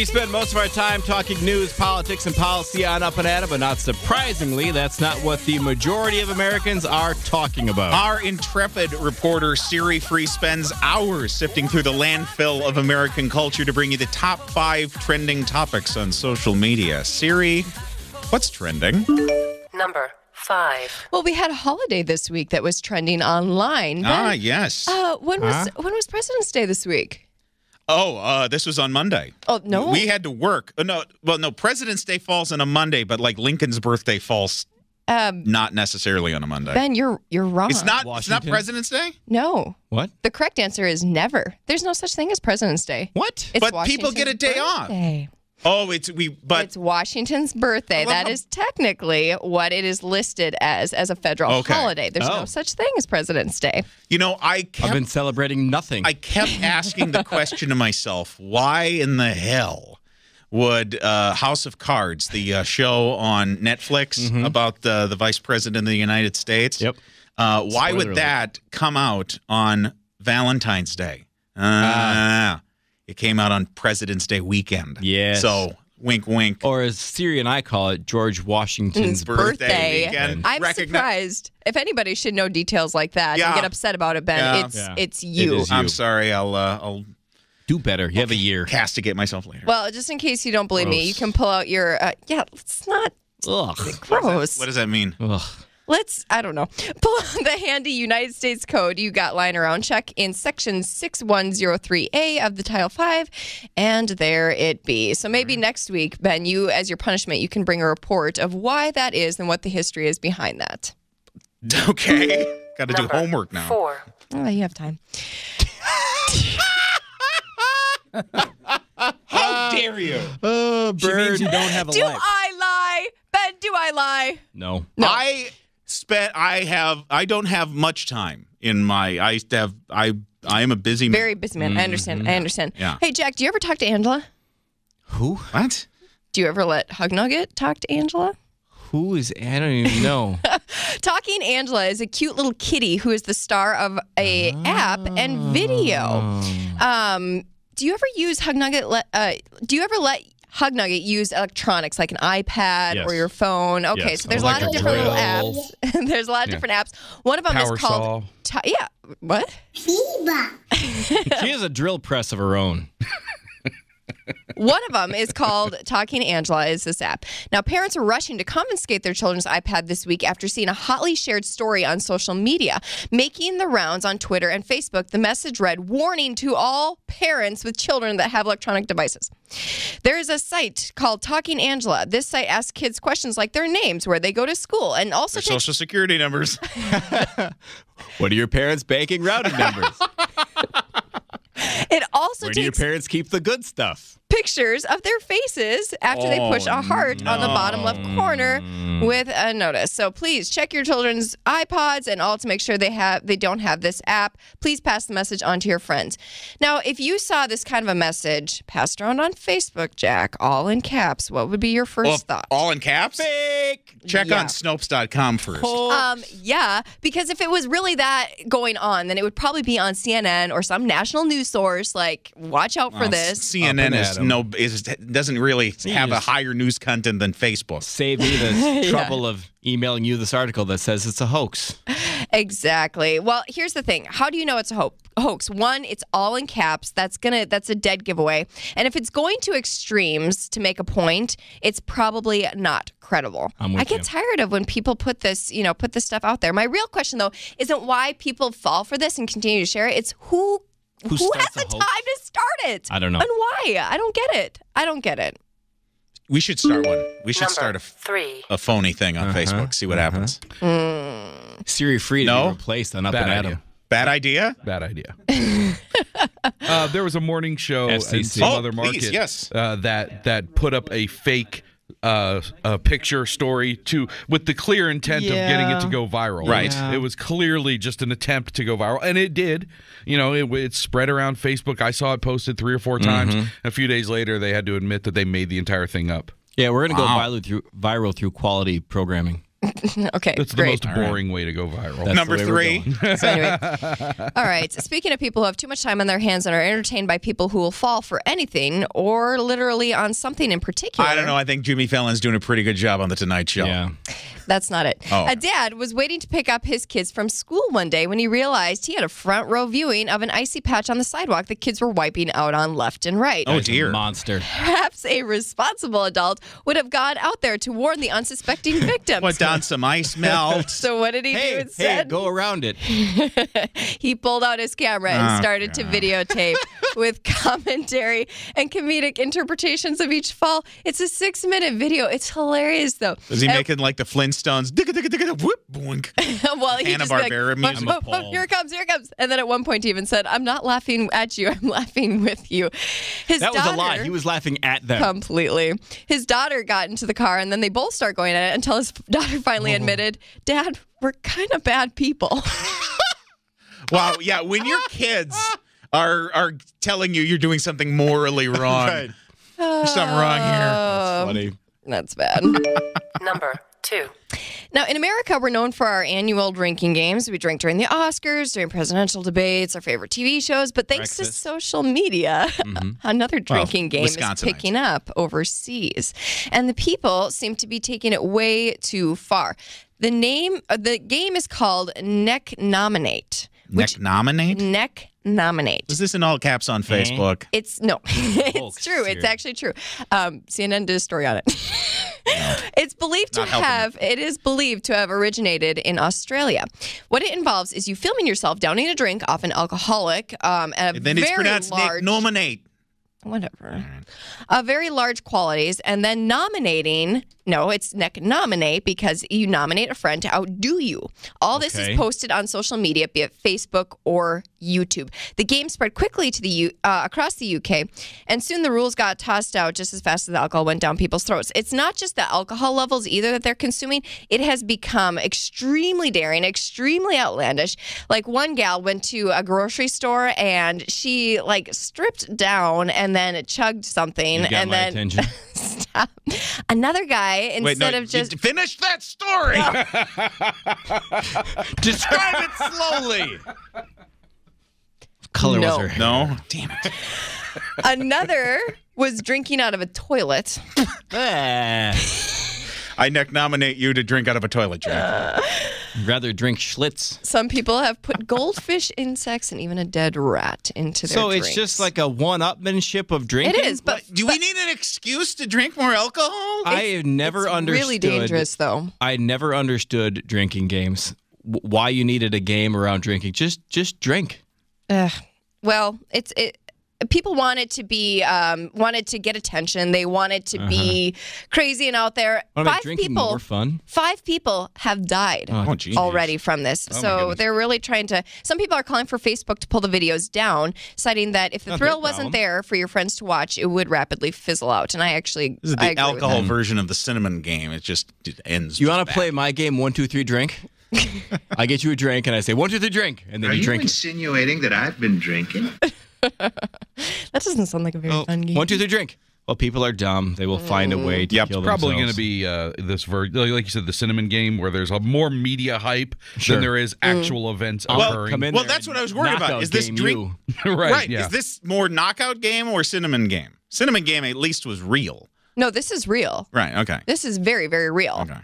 We spend most of our time talking news, politics, and policy on Up and At 'Em, but not surprisingly, that's not what the majority of Americans are talking about. Our intrepid reporter, Siri Freeh, spends hours sifting through the landfill of American culture to bring you the top 5 trending topics on social media. Siri, what's trending? Number 5. Well, we had a holiday this week that was trending online. Yes. When was President's Day this week? This was on Monday. Oh, no. We had to work. No, President's Day falls on a Monday, but like Lincoln's birthday falls not necessarily on a Monday. Ben, you're wrong. It's not President's Day? No. What? The correct answer is never. There's no such thing as President's Day. What? It's But people get a day birthday. off. Oh, it's Washington's birthday. That is technically what it is listed as a federal holiday. There's no such thing as President's Day. You know, I've been celebrating nothing. I kept asking the question to myself, why in the hell would House of Cards, the show on Netflix about the Vice President of the United States, why would that come out on Valentine's Day? It came out on President's Day weekend. Yes. So, wink, wink. Or as Siri and I call it, George Washington's birthday weekend. I'm surprised. If anybody should know details like that and get upset about it, Ben, it's you. It is you. I'm sorry. I'll do better. You have a year. Castigate myself later. Well, just in case you don't believe me, you can pull out your, it's not gross. What does that mean? Ugh. I don't know. Pull out the handy United States Code you got lying around. Check in Section 6103A of the Title 5, and there it be. So maybe next week, Ben, you, as your punishment, you can bring a report of why that is and what the history is behind that. Okay. Got to do homework now. 4. Oh, you have time. How dare you? Oh, She means you don't have a Do life. I lie? Ben, do I lie? No. I don't have much time in my. I am a busy man. Very busy man. I understand. Yeah. Hey, Jack, do you ever talk to Angela? Who? What? Do you ever let Hug Nugget talk to Angela? Who is? I don't even know. Talking Angela is a cute little kitty who is the star of a app and video. Do you ever use Hug Nugget? Do you ever let Hug Nugget use electronics like an iPad or your phone? Okay, Yes. so there's a lot of different little apps. There's a lot of different apps. One of them is called what? She has a drill press of her own. One of them is called Talking Angela, is this app. Now, parents are rushing to confiscate their children's iPad this week after seeing a hotly shared story on social media. Making the rounds on Twitter and Facebook, the message read, warning to all parents with children that have electronic devices. There is a site called Talking Angela. This site asks kids questions like their names, where they go to school, and also Their social security numbers. What are your parents' banking routing numbers? It also Where do your takes parents keep the good stuff? pictures of their faces after they push a heart on the bottom left corner with a notice. So please check your children's iPods and all to make sure they don't have this app. Please pass the message on to your friends. Now, if you saw this kind of a message passed around on Facebook, Jack, all in caps, what would be your first thought? All in caps? Fake. Check on Snopes.com first. Yeah, because if it was really that going on, then it would probably be on CNN or some national news source. Like, watch out for this. CNN doesn't really have a higher news content than Facebook. Save me the trouble of emailing you this article that says it's a hoax. Exactly. Well, here's the thing. How do you know it's a hoax? One, it's all in caps. That's a dead giveaway. And if it's going to extremes to make a point, it's probably not credible. I get tired of when people put this stuff out there. My real question, though, isn't why people fall for this and continue to share it. It's who has the time to start it? I don't know. And why? I don't get it. We should start one. We should start a phony thing on Facebook. See what happens. Siri Freeh to be replaced on Up and At 'Em. Bad idea? Bad idea. There was a morning show in some other market that put up a fake a picture story with the clear intent of getting it to go viral. Right. It was clearly just an attempt to go viral, and it did. You know, it spread around Facebook. I saw it posted 3 or 4 times. A few days later, they had to admit that they made the entire thing up. Yeah, we're going to go viral through quality programming. Okay, That's the great. most boring way to go viral. That's Number the way 3. So anyway, all right. So speaking of people who have too much time on their hands and are entertained by people who will fall for anything or literally on something in particular. I don't know. I think Jimmy Fallon's doing a pretty good job on The Tonight Show. Yeah. That's not it. Oh. A dad was waiting to pick up his kids from school one day when he realized he had a front row viewing of an icy patch on the sidewalk the kids were wiping out on left and right. Oh, dear. Monster. Perhaps a responsible adult would have gone out there to warn the unsuspecting victims. Put down some ice melt. So what did he do Hey, instead? go around it. He pulled out his camera and started to videotape with commentary and comedic interpretations of each fall. It's a 6-minute video. It's hilarious, though. Was he making like the Flintstones? Whoop, boink. Well, he just Hanna-Barbera music. Here it comes, here it comes. And then at one point he even said, I'm not laughing at you, I'm laughing with you. That was a lie. He was laughing at them. Completely. His daughter got into the car and then they both start going at it until his daughter finally admitted, Dad, we're kind of bad people. Wow, yeah, when your kids are telling you you're doing something morally wrong. Right. There's something wrong here. That's funny. That's bad. Number 2. Now, in America, we're known for our annual drinking games. We drink during the Oscars, during presidential debates, our favorite TV shows. But thanks to social media, another drinking game is picking up overseas. And the people seem to be taking it way too far. The game is called neknominate. Neknominate? Neknominate. Was this in all caps on Facebook? It's true. It's actually true. CNN did a story on it. It's believed to have. It is believed to have originated in Australia. What it involves is you filming yourself downing a drink, often alcoholic, at a And then it's very pronounced large. neknominate. Whatever. Very large qualities, and then nominating. No, it's neknominate because you nominate a friend to outdo you. All this is posted on social media, be it Facebook or YouTube. The game spread quickly to across the UK, and soon the rules got tossed out just as fast as the alcohol went down people's throats. It's not just the alcohol levels either that they're consuming. It has become extremely daring, extremely outlandish. Like one gal went to a grocery store and she stripped down and then chugged something, and then attention. Stop. Another guy instead of just finish that story. Describe it slowly. Color was her hair. No, damn it. Another was drinking out of a toilet. I neknominate you to drink out of a toilet, Jack. Rather drink Schlitz. Some people have put goldfish, insects, and even a dead rat into their drinks. So it's just like a one-upmanship of drinking? It is, but do we need an excuse to drink more alcohol? I have never understood. It's really dangerous, though. I never understood drinking games. Why you needed a game around drinking? Just drink. Well, people wanted to get attention. They wanted to be crazy and out there. Five people more fun. 5 people have died already from this. So they're really trying to. Some people are calling for Facebook to pull the videos down, citing that if the thrill wasn't there for your friends to watch, it would rapidly fizzle out. And I actually this is the alcohol version of the cinnamon game. It ends. You want to play my game 1, 2, 3 drink? I get you a drink and I say 1, 2, 3 drink, and then you drink. Are you insinuating that I've been drinking? That doesn't sound like a very fun game. 1, 2, 3 drink. Well, people are dumb. They will find a way to kill themselves. Probably going to be this like you said, the cinnamon game, where there's more media hype than there is actual events occurring. Well, that's what I was worried about. Is this drink right? Yeah. Is this more knockout game or cinnamon game? Cinnamon game at least was real. No, this is real. Right. Okay. This is very, very real. Okay.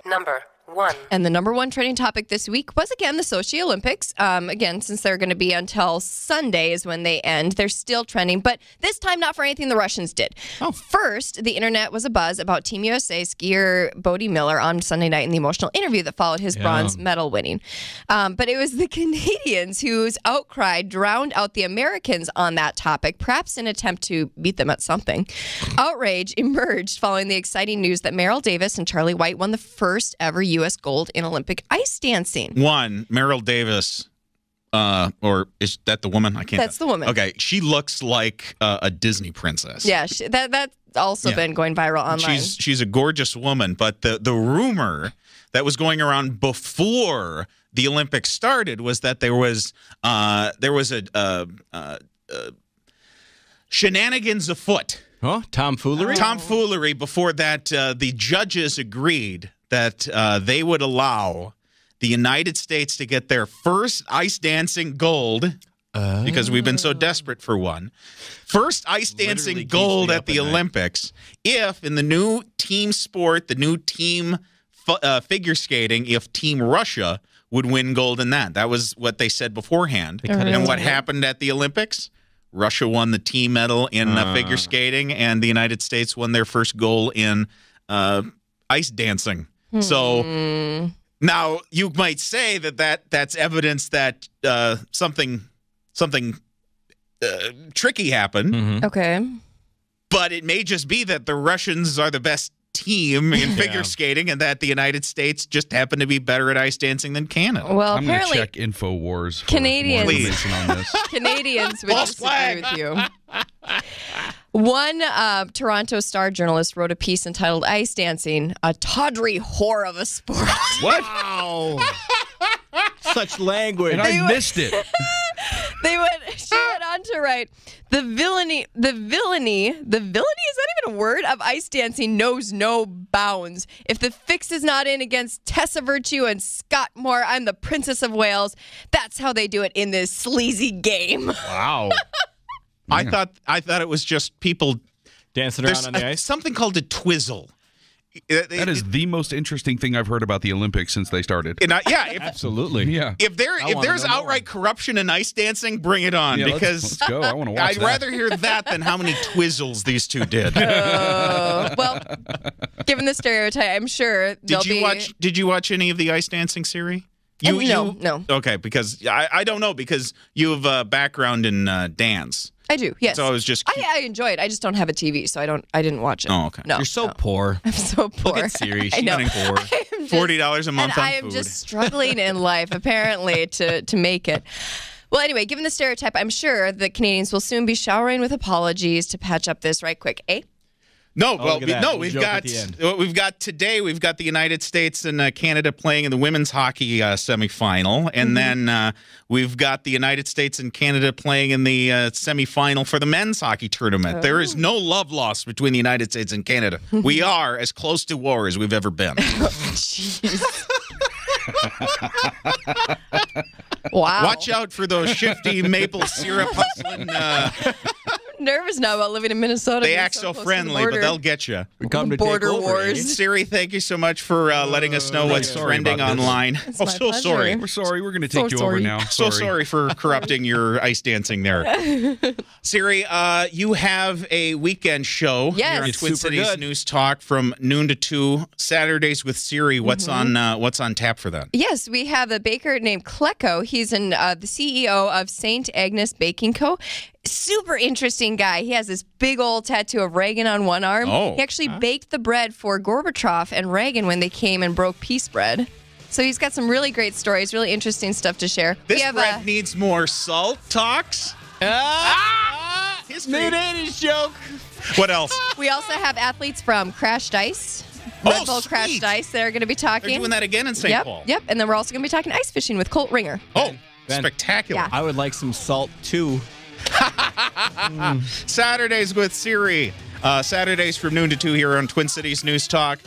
Number 1. And the number 1 trending topic this week was, again, the Sochi Olympics. Again, since they're going to be until Sunday is when they end, they're still trending, but this time not for anything the Russians did. First, the internet was abuzz about Team USA skier Bodie Miller on Sunday night in the emotional interview that followed his bronze medal winning. But it was the Canadians whose outcry drowned out the Americans on that topic, perhaps in an attempt to beat them at something. Outrage emerged following the exciting news that Merrill Davis and Charlie White won the first ever U.S. gold in Olympic ice dancing. Merrill Davis, or is that the woman? I can't. That's the woman. Okay, she looks like a Disney princess. Yeah, that's also been going viral online. She's a gorgeous woman, but the rumor that was going around before the Olympics started was that there was a shenanigans afoot Huh? Tomfoolery? Tomfoolery. Before that, the judges agreed that they would allow the United States to get their first ice dancing gold, because we've been so desperate for one. First ice dancing gold at the Olympics if in the new team sport, the new team figure skating, if Team Russia would win gold in that. That was what they said beforehand. And what happened at the Olympics? Russia won the team medal in figure skating, and the United States won their first goal in ice dancing. So now you might say that's evidence that something tricky happened. Okay. But it may just be that the Russians are the best team in figure skating, and that the United States just happen to be better at ice dancing than Canada. Well, I'm going to apparently check InfoWars for Canadians, more information on this. Canadians would disagree with you. One Toronto Star journalist wrote a piece entitled "Ice Dancing: A Tawdry Whore of a Sport." What? Wow. Such language. And I missed it. She went on to write, the villainy, is that even a word, of ice dancing knows no bounds. If the fix is not in against Tessa Virtue and Scott Moore, I'm the Princess of Wales. That's how they do it in this sleazy game. Wow. I thought it was just people dancing around on the ice. Something called a twizzle. That is the most interesting thing I've heard about the Olympics since they started. Absolutely. Yeah. If there's outright corruption in ice dancing, bring it on, because let's go. I want to watch I'd rather hear that than how many twizzles these two did. Well, given the stereotype, I'm sure Did you watch any of the ice dancing, Siri? No. Okay, because I don't know, because you have a background in dance. I do, yes. So I was just... I enjoy it. I just don't have a TV, so I didn't watch it. Oh, okay. No, You're so poor. I'm so poor. Look at Siri. She's I know. getting poor. $40 a month on I am food. just struggling in life, apparently, to make it. Well, anyway, given the stereotype, I'm sure the Canadians will soon be showering with apologies to patch up this right quick, eh? No, we've got today. We've got the United States and Canada playing in the women's hockey semifinal, and then we've got the United States and Canada playing in the semifinal for the men's hockey tournament. There is no love lost between the United States and Canada. We are as close to war as we've ever been. Jeez. Wow. Watch out for those shifty maple syrup hustling. Nervous now about living in Minnesota. They act so friendly, but they'll get you. We come to border take over, wars. Siri, thank you so much for letting us know what's trending online. my pleasure. Sorry. We're sorry. We're going to take you over now. So sorry for corrupting your ice dancing there. Siri, you have a weekend show. Yes. Here on It's Twin super Cities good. News Talk from noon to 2, Saturdays with Siri. What's on tap for that? Yes, we have a baker named Klecko. He's the CEO of St. Agnes Baking Co. Super interesting guy. He has this big old tattoo of Reagan on one arm. Oh. He actually baked the bread for Gorbachev and Reagan when they came and broke peace bread. So he's got some really great stories, really interesting stuff to share. This bread needs more salt, Talks. History. New 80s joke. What else? We also have athletes from Crashed Ice, Red Bull sweet. Crashed Ice. They're going to be talking. They're doing that again in St. Paul. Yep. And then we're also going to be talking ice fishing with Colt Ringer. Oh, Ben. spectacular. Yeah. I would like some salt, too. Saturdays with Siri. Saturdays from noon to 2 here on Twin Cities News Talk.